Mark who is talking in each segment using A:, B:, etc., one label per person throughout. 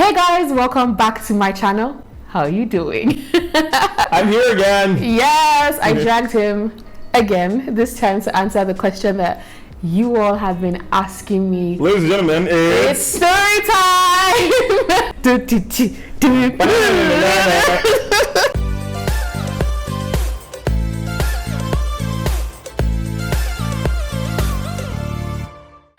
A: Hey guys, welcome back to my channel. How are you doing?
B: I'm here again.
A: Yes, I dragged him again, this time to answer the question that you all have been asking me.
B: Ladies and gentlemen,
A: It's story time!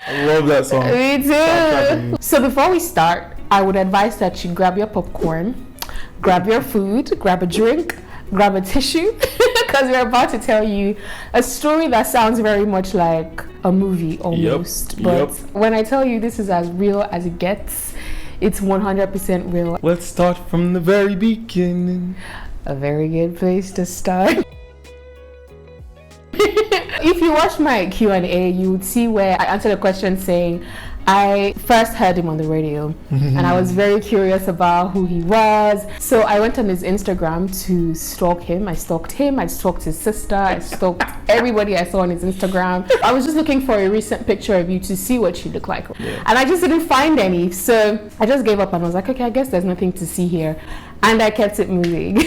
B: I love that song.
A: Me too. So before we start, I would advise that you grab your popcorn, grab your food, grab a drink, grab a tissue, because we're about to tell you a story that sounds very much like a movie almost. But when I tell you this is as real as it gets, it's 100% real.
B: Let's start from the very beginning.
A: A very good place to start. If you watch my Q&A, you would see where I answered a question saying I first heard him on the radio and I was very curious about who he was. So I went on his Instagram to stalk him. I stalked his sister, I stalked everybody I saw on his Instagram. I was just looking for a recent picture of you to see what you look like. Yeah. And I just didn't find any. So I just gave up and I was like, okay, I guess there's nothing to see here. And I kept it moving.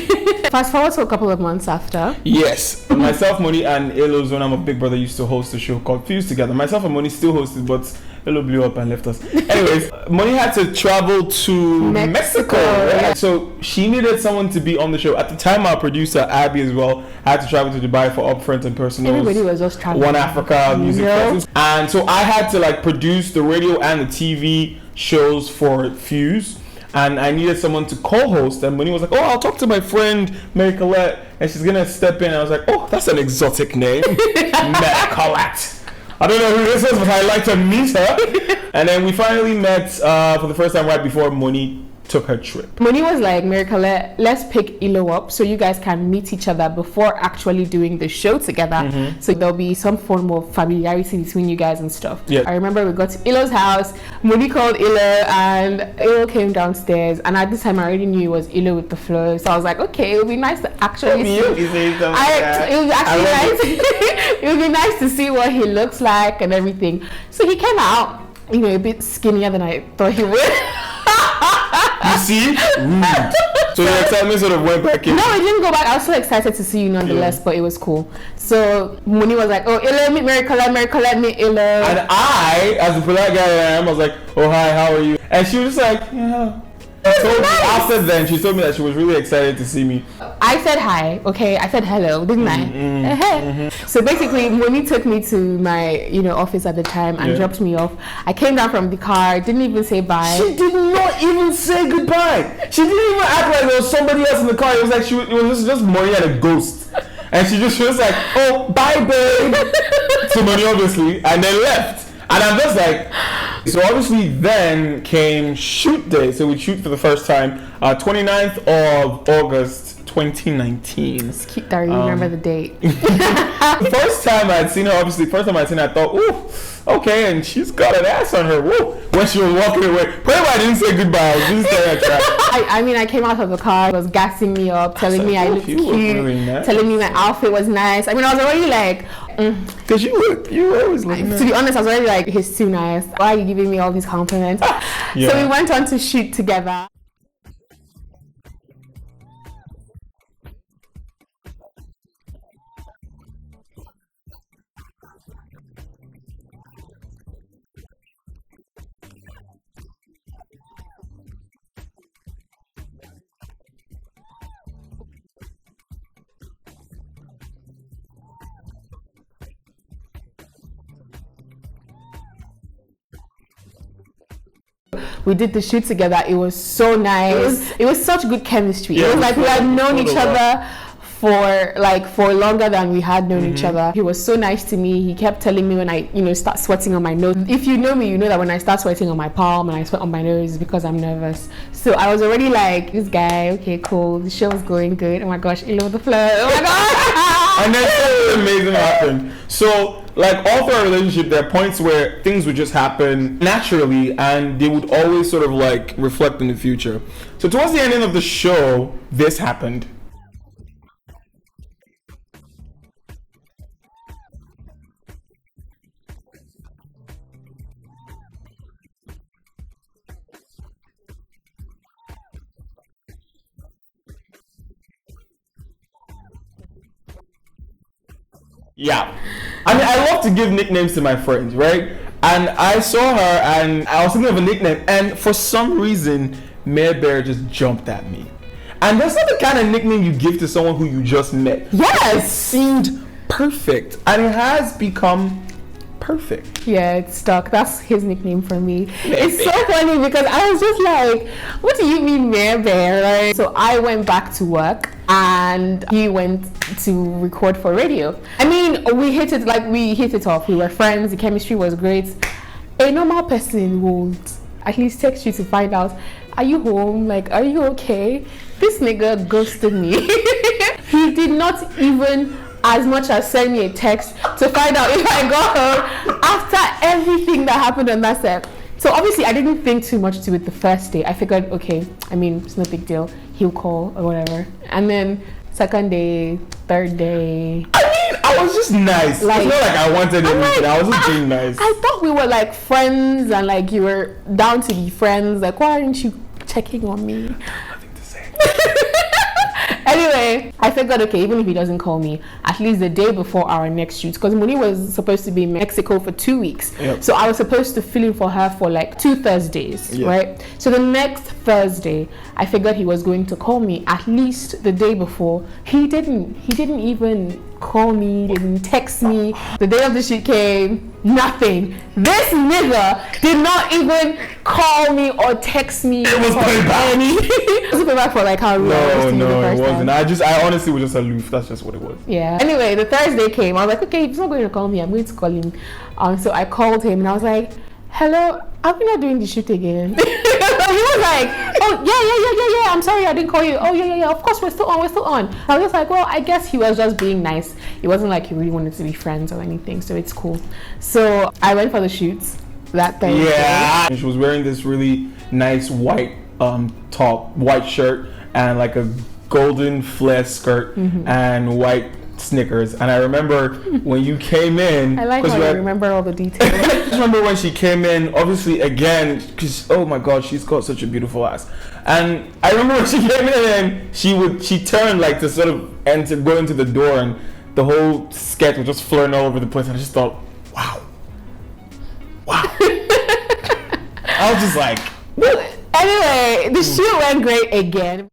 A: Fast forward to a couple of months after.
B: Yes. Myself, Moni, and Elo's when I'm a big brother used to host a show called Fuse Together. Myself and Moni still hosted, but Elo blew up and left us. Anyways, Moni had to travel to Mexico. Right? So she needed someone to be on the show. At the time, our producer, Abby, as well, had to travel to Dubai for upfront and personals.
A: Everybody was just traveling.
B: One Africa music festivals. And so I had to produce the radio and the TV shows for Fuse. And I needed someone to co-host, and Moni was like, oh, I'll talk to my friend Marycolette, and she's gonna step in. And I was like, oh, that's an exotic name. Marycolette. I don't know who this is, but I'd like to meet her. And then we finally met for the first time right before Moni took her trip.
A: Moni was like, Marycolette, let's pick Elo up so you guys can meet each other before actually doing the show together. So there'll be some form of familiarity between you guys and stuff. I remember we got to Elo's house, Moni called Elo, and Elo came downstairs, and at this time I already knew it was Elo with the flow. So I was like, okay, it would be nice to actually see. It would actually nice. It would be nice to see what he looks like and everything. So he came out, a bit skinnier than I thought he would.
B: You see? Rude. So your excitement sort of went back in?
A: No, I didn't go back. I was so excited to see you nonetheless, but it was cool. So Moni was like, oh, Elo, meet Marycolette, meet Elo.
B: And I, as the polite guy I am, I was like, oh, hi, how are you? And she was just like, yeah. After then, she told me that she was really excited to see me.
A: I said hi, okay? I said hello, didn't I? So basically, Moni took me to my, office at the time and dropped me off. I came down from the car, didn't even say bye.
B: She did not even say goodbye. She didn't even act like there was somebody else in the car. It was like it was just Moni and a ghost. And she was like, oh, bye, babe. To Moni, obviously, and then left. And I'm just like, so obviously then came shoot day. So we shoot for the first time, 29th of August, 2019.
A: It's cute that you remember the date.
B: First time I'd seen her, I thought, ooh, okay, and she's got an ass on her. Woo. When she was walking away. Probably I didn't say goodbye. I was just staring at her.
A: I came out of the car, was gassing me up, telling me I looked cute, really nice. Telling me my outfit was nice. I was already like,
B: because you always look nice.
A: To be honest, I was already like, he's too nice. Why are you giving me all these compliments? So we went on to shoot together. We did the shoot together. It was so nice. It was such good chemistry. It was like we had known each other for longer than we had known each other. He was so nice to me. He kept telling me when I start sweating on my nose. If you know me, you know that when I start sweating on my palm and I sweat on my nose, it's because I'm nervous. So I was already like, this guy, okay, cool. The show was going good. Oh my gosh, Elo the flow. Oh my god.
B: And then something amazing happened. So all through our relationship, there are points where things would just happen naturally and they would always sort of reflect in the future. So towards the ending of the show, this happened. Yeah. I mean, I love to give nicknames to my friends, right? And I saw her and I was thinking of a nickname, and for some reason, Mare Bear just jumped at me. And that's not the kind of nickname you give to someone who you just met.
A: Yes!
B: It seemed perfect, and it has become perfect.
A: Yeah, it's Stuck. That's his nickname for me. It's so funny because I was just like, what do you mean Mare Bear? Like, so I went back to work and he went to record for radio. I mean, we hit it off. We were friends. The chemistry was great. A normal person would at least text you to find out, are you home? Like, are you okay? This nigga ghosted me. He did not even as much as send me a text to find out if I got home after everything that happened on that set. So obviously I didn't think too much to it the first day. I figured, okay, I mean, it's no big deal. He'll call or whatever. And then second day, third day.
B: I mean, I was just nice. Like, it's not like I wanted anything. Like, I was just being nice.
A: I thought we were like friends and like you were down to be friends. Like, why aren't you checking on me?
B: Nothing to say.
A: Anyway, I figured, okay, even if he doesn't call me, at least the day before our next shoot, because Moni was supposed to be in Mexico for 2 weeks. Yep. So I was supposed to fill in for her for like 2 Thursdays, right? So the next Thursday, I figured he was going to call me at least the day before. He didn't even call me, didn't text me. The day of the shoot came, nothing. This nigga did not even call me or text me.
B: It was payback.
A: It was payback for like how
B: No, it wasn't. I honestly was just aloof. That's just what it was.
A: Yeah. Anyway, the Thursday came. I was like, okay, he's not going to call me. I'm going to call him. So I called him and I was like, hello, are we not doing the shoot again? He was like, oh yeah. I'm sorry I didn't call you. Oh yeah. Of course we're still on. I was just like, well, I guess he was just being nice. It wasn't like he really wanted to be friends or anything. So it's cool. So I went for the shoots that Thursday.
B: Yeah. She was wearing this really nice white top, white shirt, and like a golden flare skirt and white Snickers. And I remember when you came in,
A: I like how you remember all the details.
B: I just remember when she came in, obviously again, because oh my god, she's got such a beautiful ass. And I remember when she came in and she turned like to sort of enter, go into the door, and the whole sketch was just flirting all over the place, and I just thought, wow. I was just like,
A: anyway, the shoot went great again.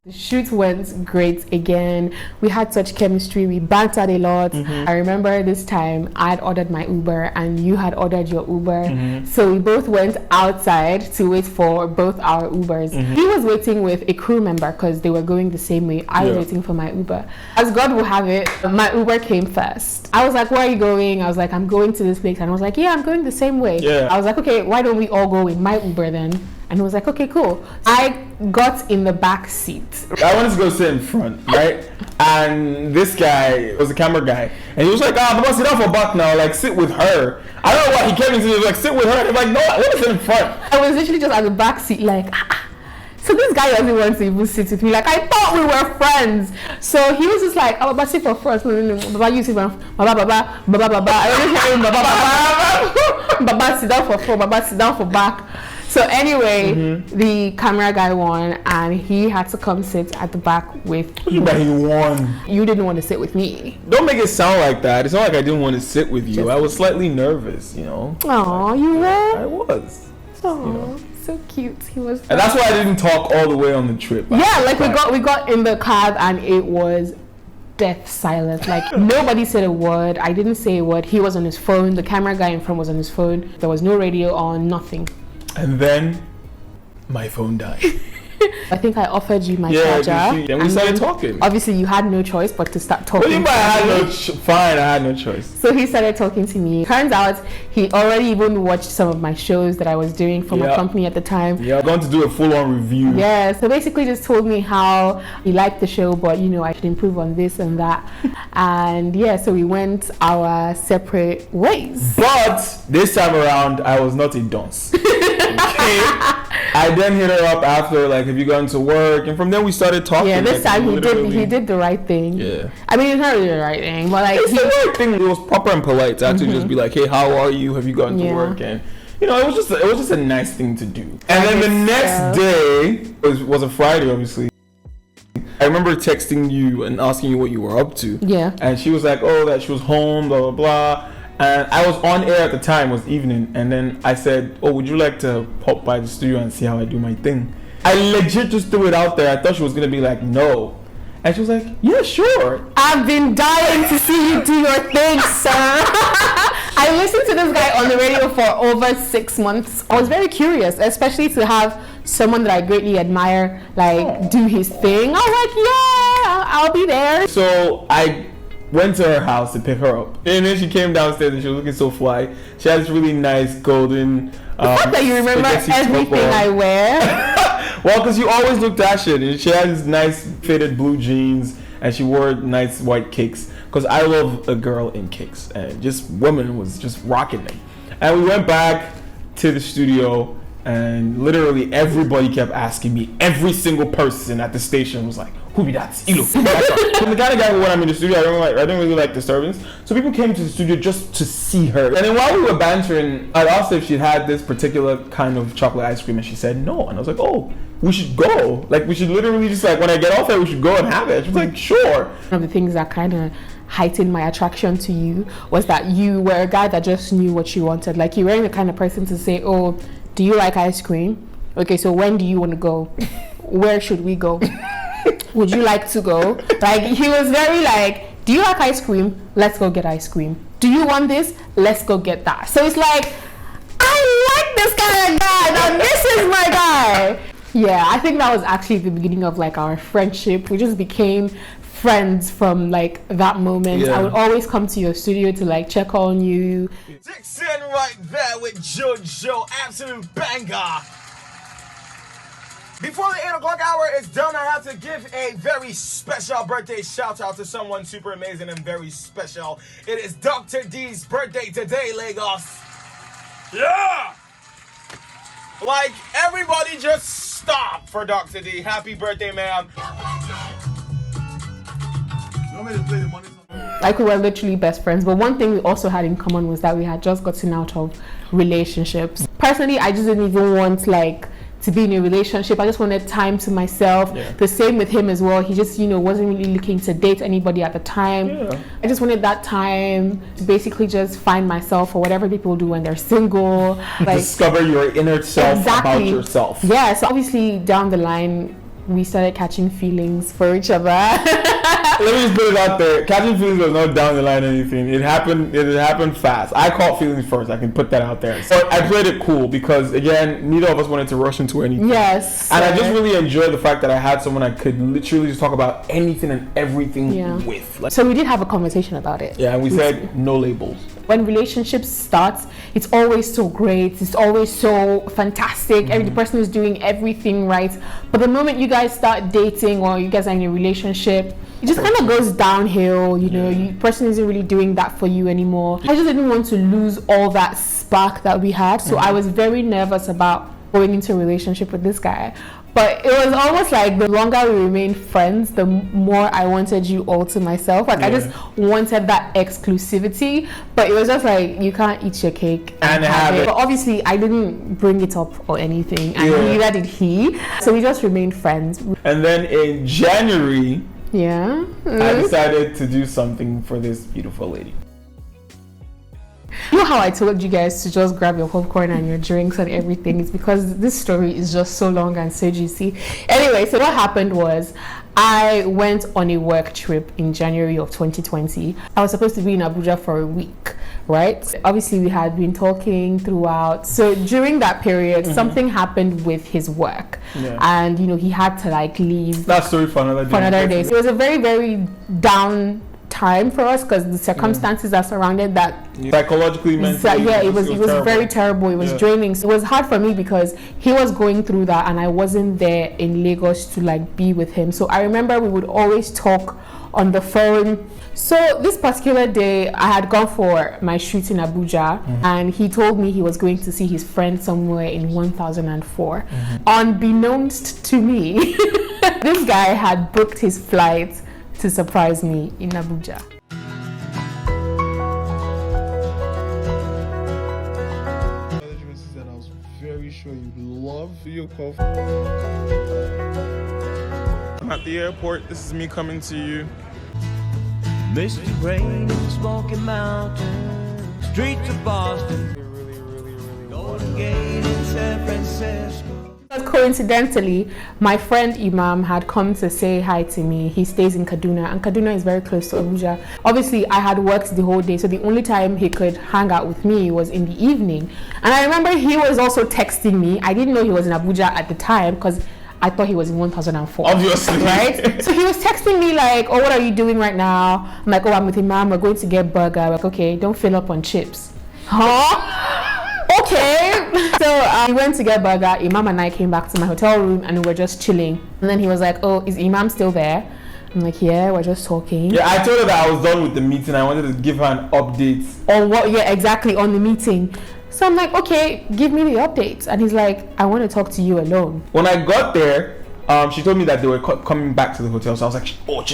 A: The shoot went great again. We had such chemistry. We bantered a lot. I remember this time I had ordered my Uber and you had ordered your Uber. So we both went outside to wait for both our Ubers. He was waiting with a crew member because they were going the same way. I was waiting for my Uber. As God will have it, my Uber came first. I was like, where are you going? I was like, I'm going to this place. And I was like, yeah, I'm going the same way. I was like, okay, why don't we all go in my Uber then? And he was like, okay, cool. I got in the back seat.
B: I wanted to go sit in front, right? And this guy was a camera guy. And he was like, Baba, sit down for back now. Like, sit with her. I don't know why he came into me. He was like, sit with her. And I'm like, no, I want to sit in front.
A: I was literally just at the back seat, like, So this guy doesn't want to even sit with me. Like, I thought we were friends. So he was just like, oh, Baba, sit for front. No. Baba, you sit for front. Baba. I always hear him, Baba. Baba, sit down for front. Baba, sit down for back. So anyway, the camera guy won, and he had to come sit at the back with you.
B: But he won.
A: You didn't want to sit with me.
B: Don't make it sound like that. It's not like I didn't want to sit with you. I was slightly nervous, you know.
A: Oh, you were?
B: I was.
A: Oh,
B: you know.
A: So cute. He was.
B: And that's why I didn't talk all the way on the trip.
A: Yeah, like we got in the cab and it was death silence. Like nobody said a word. I didn't say a word. He was on his phone. The camera guy in front was on his phone. There was no radio on. Nothing.
B: And then my phone died.
A: I think I offered you my charger.
B: And we started talking.
A: Obviously, you had no choice but to start talking.
B: I had no choice.
A: So he started talking to me. Turns out he already even watched some of my shows that I was doing for my company at the time.
B: Yeah, I'm going to do a full-on review.
A: Yeah, so basically just told me how he liked the show, but you know, I should improve on this and that. And yeah, so we went our separate ways.
B: But this time around, I was not a dunce. I then hit her up after, like, have you gone to work? And from then we started talking.
A: Yeah, this
B: like,
A: time he did the right thing.
B: Yeah.
A: I mean, it's not really the right thing, but like
B: it's the right thing. It was proper and polite to actually just be like, hey, how are you? Have you gone to work? And you know, it was just a nice thing to do. And then the next day was a Friday, obviously. I remember texting you and asking you what you were up to.
A: Yeah.
B: And she was like, oh, that she was home, blah, blah, blah. And I was on air at the time, it was evening. And then I said, oh, would you like to pop by the studio and see how I do my thing? I legit just threw it out there. I thought she was going to be like, no. And she was like, yeah, sure.
A: I've been dying to see you do your thing, sir. I listened to this guy on the radio for over 6 months. I was very curious, especially to have someone that I greatly admire, like, do his thing. I was like, yeah, I'll be there.
B: So I went to her house to pick her up. And then she came downstairs and she was looking so fly. She had this really nice golden...
A: the fact that you remember everything I wear.
B: Well, because you always look dashing. And she had these nice fitted blue jeans. And she wore nice white kicks. Because I love a girl in kicks. And just woman was just rocking them. And we went back to the studio. And literally everybody kept asking me. Every single person at the station was like, who be that? From the kind of guy when I'm in the studio, I don't really like disturbance. So people came to the studio just to see her. And then while we were bantering, I asked her if she'd had this particular kind of chocolate ice cream, and she said no. And I was like, oh, we should go. Like, we should literally just, like, when I get off here, we should go and have it. She was like, sure.
A: One of the things that kind of heightened my attraction to you was that you were a guy that just knew what you wanted. Like, you weren't the kind of person to say, oh, do you like ice cream? Okay, so when do you want to go? Where should we go? Would you like to go? Like, he was very like, do you like ice cream? Let's go get ice cream. Do you want this? Let's go get that. So it's like, I like this kind of guy. Now this is my guy. Yeah, I think that was actually the beginning of like our friendship. We just became friends from like that moment. I would always come to your studio to like check on you.
C: Dixon right there with JoJo, absolute banger. Before the 8 o'clock hour is done, I have to give a very special birthday shout out to someone super amazing and very special. It is Dr. D's birthday today, Lagos. Yeah! Like, everybody just stop for Dr. D. Happy birthday, ma'am.
A: Like, we were literally best friends, but one thing we also had in common was that we had just gotten out of relationships. Personally, I just didn't even want like to be in a relationship. I just wanted time to myself. The same with him as well. He just, you know, wasn't really looking to date anybody at the time. I just wanted that time to basically just find myself, or whatever people do when they're single. Like,
B: discover your inner self about yourself.
A: Yeah, so obviously down the line, we started catching feelings for each other.
B: Let me just put it out there. Catching feelings was not down the line or anything. It happened fast. I caught feelings first. I can put that out there. So I played it cool because, again, neither of us wanted to rush into anything.
A: Yes.
B: And I just really enjoyed the fact that I had someone I could literally just talk about anything and everything with. Like,
A: so we did have a conversation about it.
B: Yeah, and we said no labels.
A: When relationships start, it's always so great. It's always so fantastic. Every person is doing everything right. But the moment you guys start dating or you guys are in a relationship, it just kind of goes downhill. You know, the person isn't really doing that for you anymore. I just didn't want to lose all that spark that we had. So I was very nervous about going into a relationship with this guy. But it was almost like the longer we remained friends, the more I wanted you all to myself. Like, I just wanted that exclusivity. But it was just like, you can't eat your cake and have it. But obviously, I didn't bring it up or anything. And neither did he. So we just remained friends.
B: And then in January,
A: I
B: decided to do something for this beautiful lady.
A: You know how I told you guys to just grab your popcorn and your drinks and everything? It's because this story is just so long and so juicy. Anyway, so what happened was I went on a work trip in January of 2020. I was supposed to be in Abuja for a week, right? Obviously, we had been talking throughout. So during that period, something happened with his work. And, you know, he had to like leave.
B: That story for another day.
A: So it was a very, very down time for us because the circumstances that surrounded that,
B: psychologically, mentally,
A: it was very terrible. It was draining. So it was hard for me because he was going through that and I wasn't there in Lagos to like be with him. So I remember we would always talk on the phone. So this particular day, I had gone for my shoot in Abuja, and he told me he was going to see his friend somewhere in 1004. Unbeknownst to me, this guy had booked his flight to surprise me in Abuja.
B: That I was very sure you'd love your coffee. I'm at the airport. This is me coming to you.
D: Misty rain in Smoky Mountain, streets of Boston, Golden Gate in San Francisco.
A: Coincidentally, my friend Imam had come to say hi to me. He stays in Kaduna, and Kaduna is very close to Abuja. Obviously, I had worked the whole day, so the only time he could hang out with me was in the evening. And I remember he was also texting me. I didn't know he was in Abuja at the time because I thought he was in 1004.
B: Obviously.
A: Right? So he was texting me like, oh, what are you doing right now? I'm like, oh, I'm with Imam. We're going to get burger. I'm like, okay, don't fill up on chips. Huh? Okay. So we went to get burger. Imam and I came back to my hotel room and we were just chilling. And then he was like, oh, is Imam still there? I'm like, yeah, we're just talking.
B: Yeah, I told her that I was done with the meeting. I wanted to give her an update.
A: On what? Yeah, exactly, on the meeting. So I'm like, okay, give me the updates. And he's like, I want to talk to you alone.
B: When I got there, she told me that they were coming back to the hotel. So I was like, oh,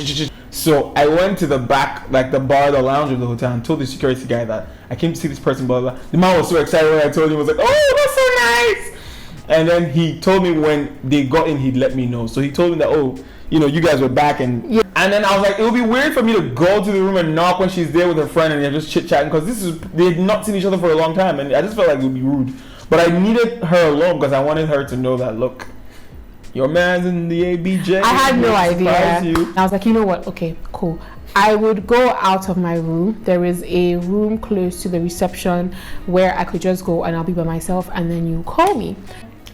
B: So I went to the back, like the bar, the lounge of the hotel, and told the security guy that I came to see this person, blah, blah, blah. The man was so excited when I told him. He was like, oh, that's so nice. And then he told me when they got in, he'd let me know. So he told me that, oh, you know, you guys were back. And then I was like, it would be weird for me to go to the room and knock when she's there with her friend and they're just chit-chatting, because they had not seen each other for a long time. And I just felt like it would be rude. But I needed her alone because I wanted her to know that, look, your man's in the ABJ.
A: I had no idea.
B: You.
A: I was like, you know what? Okay, cool. I would go out of my room. There is a room close to the reception where I could just go and I'll be by myself, and then you call me.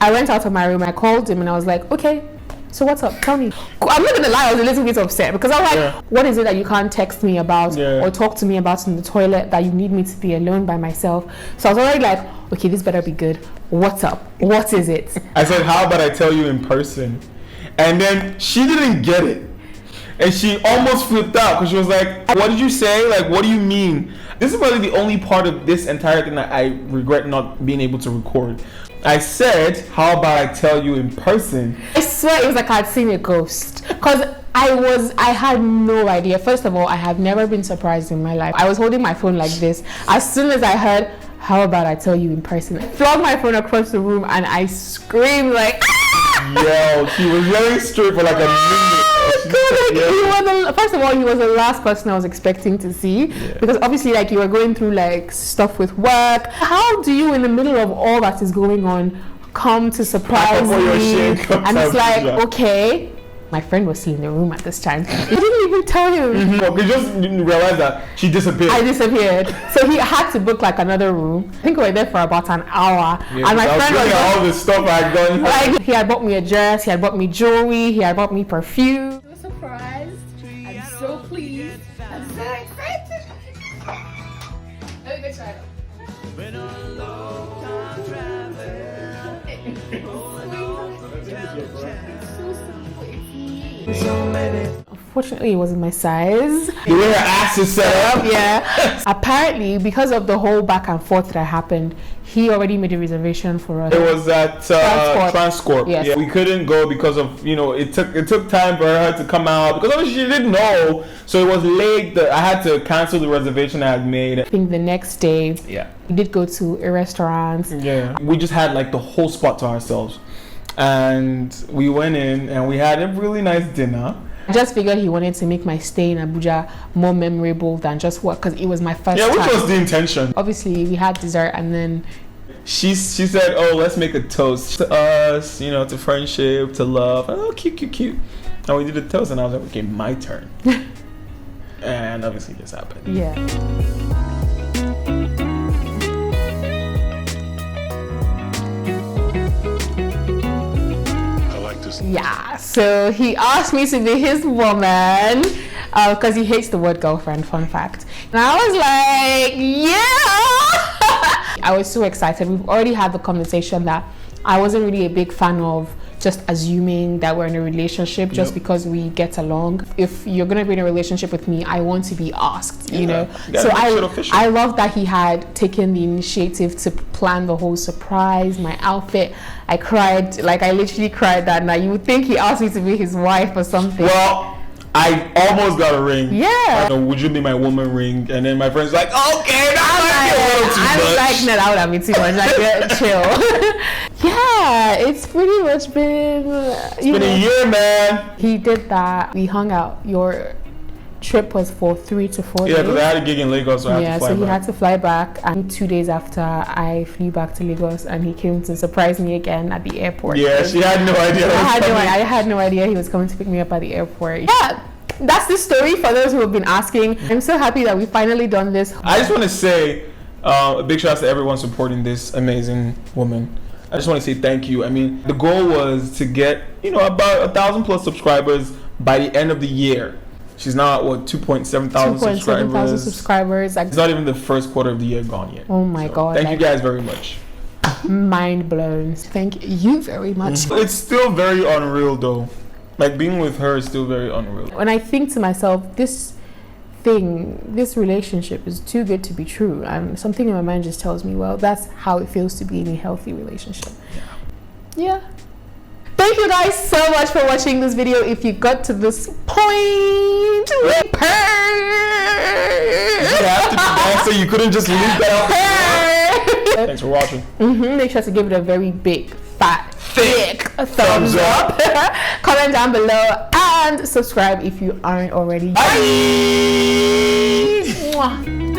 A: I went out of my room, I called him, and I was like, okay, so what's up? Tell me. I'm not gonna lie, I was a little bit upset because I was like, what is it that you can't text me about or talk to me about in the toilet that you need me to be alone by myself? So I was already like, okay, this better be good. What's up? What is it?
B: I said, how about I tell you in person? And then she didn't get it. And she almost flipped out because she was like, what did you say? Like, what do you mean? This is probably the only part of this entire thing that I regret not being able to record. I said, how about I tell you in person?
A: I swear it was like I'd seen a ghost. Because I had no idea. First of all, I have never been surprised in my life. I was holding my phone like this. As soon as I heard, how about I tell you in person? I flung my phone across the room and I screamed like,
B: yo, she was yelling straight for like a minute.
A: First of all, he was the last person I was expecting to see, because obviously, like, you were going through like stuff with work. How do you, in the middle of all that is going on, come to surprise me? And it's like, okay. My friend was still in the room at this time. He didn't even tell him.
B: We just didn't realize that she disappeared.
A: I disappeared. So he had to book like another room. I think we were there for about an hour.
B: Yeah,
A: and my friend was
B: all the stuff I had done.
A: Like, he had bought me a dress, he had bought me jewelry, he had bought me perfume. I'm so surprised. I'm so pleased. I'm so excited. Let me go try it.
D: Been on a long time
A: Unfortunately, it wasn't my size.
B: The way her ass is set up.
A: Yeah. Apparently, because of the whole back and forth that happened, he already made a reservation for us.
B: It was at Transcorp.
A: Yes.
B: Yeah. We couldn't go because of, you know, it took time for her to come out because obviously she didn't know. So it was late. I had to cancel the reservation I had made.
A: I think the next day, we did go to a restaurant.
B: Yeah. We just had like the whole spot to ourselves. And we went in and we had a really nice dinner.
A: I just figured he wanted to make my stay in Abuja more memorable than just work, because it was my first time.
B: Yeah, which was the intention.
A: Obviously, we had dessert and then
B: she said, oh, let's make a toast to us, you know, to friendship, to love. Oh, cute. And we did a toast and I was like, okay, my turn. And obviously this happened.
A: Yeah. Yeah, so he asked me to be his woman because he hates the word girlfriend, fun fact. And I was like, yeah! I was so excited. We've already had the conversation that I wasn't really a big fan of just assuming that we're in a relationship just because we get along. If you're going to be in a relationship with me, I want to be asked, you know. So I love that he had taken the initiative to plan the whole surprise, my outfit. I cried, like I literally cried that night. You would think he asked me to be his wife or something.
B: Well, I almost got a ring.
A: Yeah.
B: Like, would you be my woman ring? And then my friend's like, okay,
A: I was like, no, that would have been too much. Like, chill. Yeah, it's pretty much been.
B: It's been a year, man.
A: He did that. We hung out. Your trip was for 3 to 4 days.
B: Yeah, because I had a gig in Lagos, so I had to fly back.
A: He had to fly back. And 2 days after, I flew back to Lagos, and he came to surprise me again at the airport.
B: Yeah, she had no idea.
A: I had no idea he was coming to pick me up at the airport. Yeah, that's the story for those who have been asking. I'm so happy that we finally done this.
B: I just want to say a big shout out to everyone supporting this amazing woman. I just want to say thank you. I mean, the goal was to get, about 1,000+ subscribers by the end of the year. She's now at 2.7 thousand subscribers.
A: Like,
B: it's not even the first quarter of the year gone yet.
A: Oh my God.
B: Thank you guys very much.
A: Mind blown. Thank you very much.
B: It's still very unreal though. Like, being with her is still very unreal.
A: When I think to myself, this relationship is too good to be true, and something in my mind just tells me, well, that's how it feels to be in a healthy relationship. Yeah. Thank you guys so much for watching this video. If you got to this point,
B: you have to be there, so you couldn't just leave that out. Thanks for watching.
A: Make sure to give it a very big, fat, thick thumbs up. Comment down below and subscribe if you aren't already.
B: Bye.
A: Mwah.